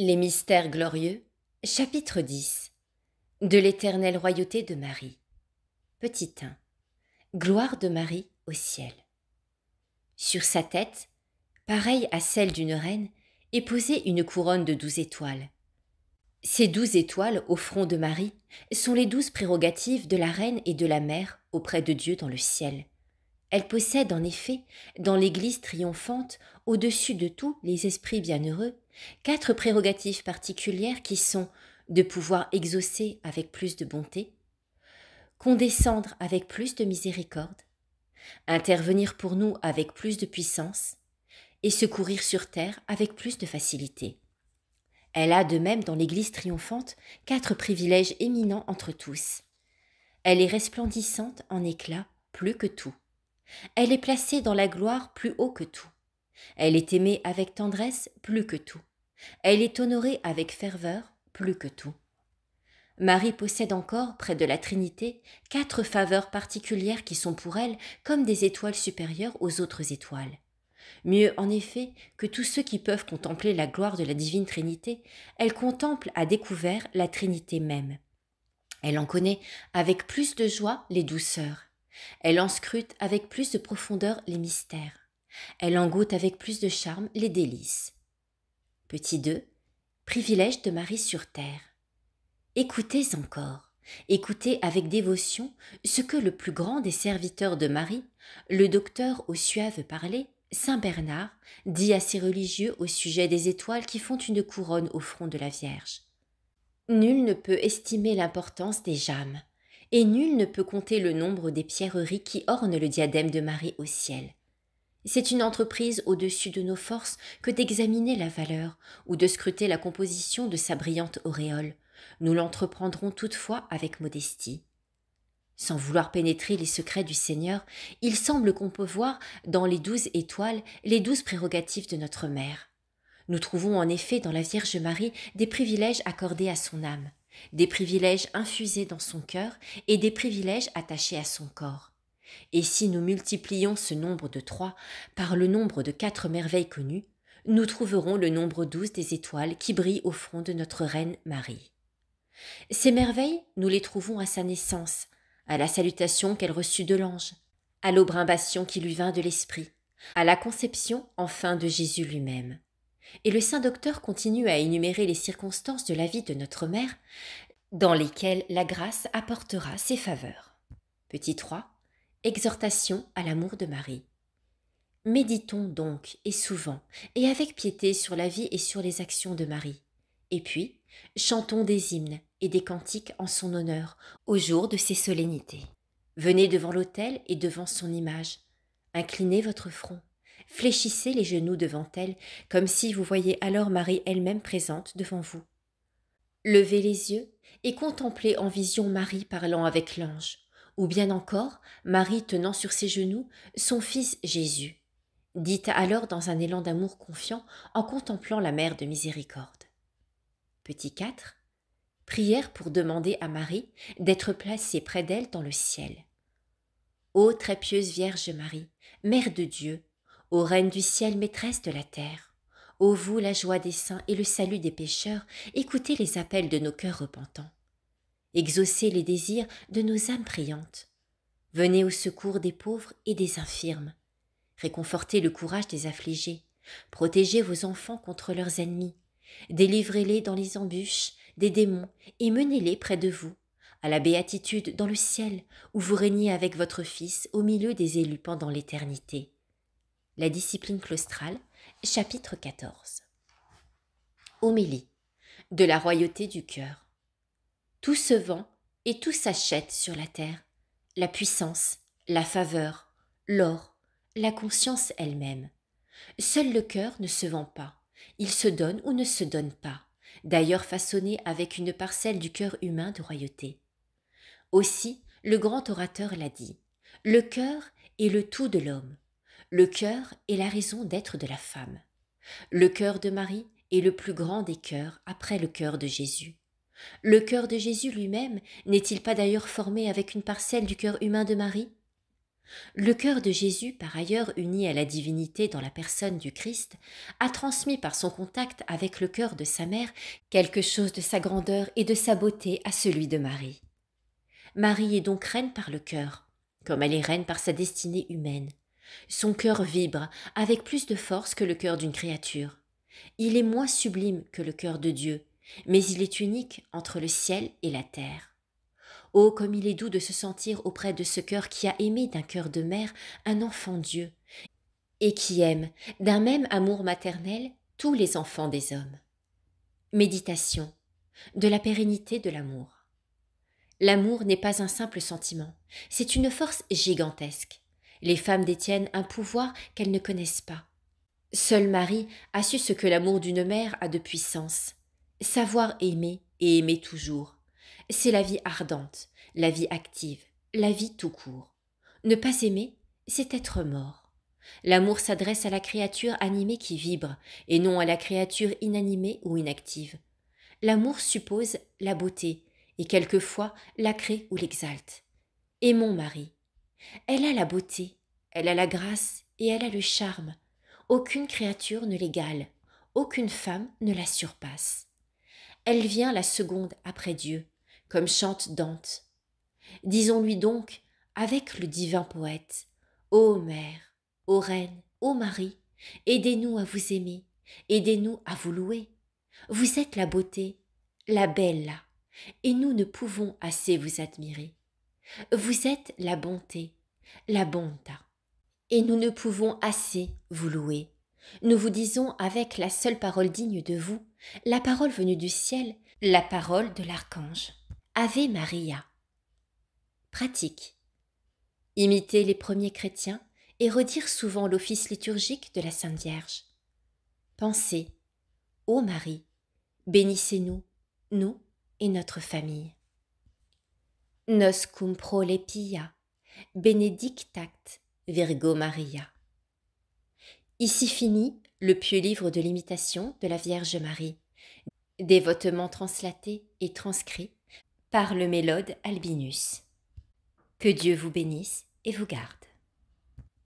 Les mystères glorieux, chapitre 10. De l'éternelle royauté de Marie. Petit 1. Gloire de Marie au ciel. Sur sa tête, pareille à celle d'une reine, est posée une couronne de 12 étoiles. Ces 12 étoiles au front de Marie sont les 12 prérogatives de la reine et de la mère auprès de Dieu dans le ciel. Elle possède en effet, dans l'Église triomphante, au-dessus de tous les esprits bienheureux, 4 prérogatives particulières qui sont de pouvoir exaucer avec plus de bonté, condescendre avec plus de miséricorde, intervenir pour nous avec plus de puissance, et secourir sur terre avec plus de facilité. Elle a de même dans l'Église triomphante 4 privilèges éminents entre tous. Elle est resplendissante en éclat plus que tout. Elle est placée dans la gloire plus haut que tout. Elle est aimée avec tendresse plus que tout. Elle est honorée avec ferveur plus que tout. Marie possède encore, près de la Trinité, 4 faveurs particulières qui sont pour elle comme des étoiles supérieures aux autres étoiles. Mieux en effet que tous ceux qui peuvent contempler la gloire de la divine Trinité, elle contemple à découvert la Trinité même. Elle en connaît avec plus de joie les douceurs. Elle en scrute avec plus de profondeur les mystères. Elle en goûte avec plus de charme les délices. Petit 2. Privilège de Marie sur terre. Écoutez encore, écoutez avec dévotion ce que le plus grand des serviteurs de Marie, le docteur au suave parler, Saint Bernard, dit à ses religieux au sujet des étoiles qui font une couronne au front de la Vierge. Nul ne peut estimer l'importance des jammes, et nul ne peut compter le nombre des pierreries qui ornent le diadème de Marie au ciel. C'est une entreprise au-dessus de nos forces que d'examiner la valeur ou de scruter la composition de sa brillante auréole. Nous l'entreprendrons toutefois avec modestie. Sans vouloir pénétrer les secrets du Seigneur, il semble qu'on peut voir dans les 12 étoiles les 12 prérogatives de notre mère. Nous trouvons en effet dans la Vierge Marie des privilèges accordés à son âme, des privilèges infusés dans son cœur et des privilèges attachés à son corps. Et si nous multiplions ce nombre de 3 par le nombre de 4 merveilles connues, nous trouverons le nombre 12 des étoiles qui brillent au front de notre Reine Marie. Ces merveilles, nous les trouvons à sa naissance, à la salutation qu'elle reçut de l'ange, à l'aubrimbation qui lui vint de l'Esprit, à la conception enfin de Jésus lui-même. Et le saint docteur continue à énumérer les circonstances de la vie de notre mère, dans lesquelles la grâce apportera ses faveurs. Petit 3. Exhortation à l'amour de Marie. Méditons donc, et souvent, et avec piété sur la vie et sur les actions de Marie. Et puis, chantons des hymnes et des cantiques en son honneur, au jour de ses solennités. Venez devant l'autel et devant son image. Inclinez votre front. Fléchissez les genoux devant elle, comme si vous voyiez alors Marie elle-même présente devant vous. Levez les yeux et contemplez en vision Marie parlant avec l'ange, ou bien encore Marie tenant sur ses genoux son fils Jésus. Dites alors dans un élan d'amour confiant en contemplant la mère de miséricorde. Petit 4. Prière pour demander à Marie d'être placée près d'elle dans le ciel. Ô très pieuse Vierge Marie, Mère de Dieu, ô Reine du ciel, maîtresse de la terre, ô vous la joie des saints et le salut des pécheurs, écoutez les appels de nos cœurs repentants. Exaucez les désirs de nos âmes priantes. Venez au secours des pauvres et des infirmes. Réconfortez le courage des affligés. Protégez vos enfants contre leurs ennemis. Délivrez-les dans les embûches des démons et menez-les près de vous, à la béatitude dans le ciel, où vous régnez avec votre Fils au milieu des élus pendant l'éternité. La discipline claustrale, chapitre 14. Homélie de la royauté du cœur. Tout se vend et tout s'achète sur la terre, la puissance, la faveur, l'or, la conscience elle-même. Seul le cœur ne se vend pas, il se donne ou ne se donne pas, d'ailleurs façonné avec une parcelle du cœur humain de royauté. Aussi, le grand orateur l'a dit, le cœur est le tout de l'homme, le cœur est la raison d'être de la femme. Le cœur de Marie est le plus grand des cœurs après le cœur de Jésus. Le cœur de Jésus lui-même n'est-il pas d'ailleurs formé avec une parcelle du cœur humain de Marie ? Le cœur de Jésus, par ailleurs uni à la divinité dans la personne du Christ, a transmis par son contact avec le cœur de sa mère quelque chose de sa grandeur et de sa beauté à celui de Marie. Marie est donc reine par le cœur, comme elle est reine par sa destinée humaine. Son cœur vibre avec plus de force que le cœur d'une créature. Il est moins sublime que le cœur de Dieu, mais il est unique entre le ciel et la terre. Oh, comme il est doux de se sentir auprès de ce cœur qui a aimé d'un cœur de mère un enfant Dieu, et qui aime, d'un même amour maternel, tous les enfants des hommes. Méditation de la pérennité de l'amour. L'amour n'est pas un simple sentiment, c'est une force gigantesque. Les femmes détiennent un pouvoir qu'elles ne connaissent pas. Seule Marie a su ce que l'amour d'une mère a de puissance. Savoir aimer et aimer toujours. C'est la vie ardente, la vie active, la vie tout court. Ne pas aimer, c'est être mort. L'amour s'adresse à la créature animée qui vibre, et non à la créature inanimée ou inactive. L'amour suppose la beauté, et quelquefois la crée ou l'exalte. Aimons Marie. Elle a la beauté, elle a la grâce et elle a le charme. Aucune créature ne l'égale, aucune femme ne la surpasse. Elle vient la seconde après Dieu, comme chante Dante. Disons-lui donc, avec le divin poète, ô Mère, ô Reine, ô Marie, aidez-nous à vous aimer, aidez-nous à vous louer. Vous êtes la beauté, la bella, et nous ne pouvons assez vous admirer. Vous êtes la bonté, la bonta, et nous ne pouvons assez vous louer. Nous vous disons avec la seule parole digne de vous, la parole venue du ciel, la parole de l'archange. Ave Maria. Pratique. Imiter les premiers chrétiens et redire souvent l'office liturgique de la Sainte Vierge. Pensez, ô Marie, bénissez-nous, nous et notre famille. Nos cum prole pia, benedictat Virgo Maria. Ici finit le pieux livre de l'imitation de la Vierge Marie, dévotement translaté et transcrit par le mélode Albinus. Que Dieu vous bénisse et vous garde.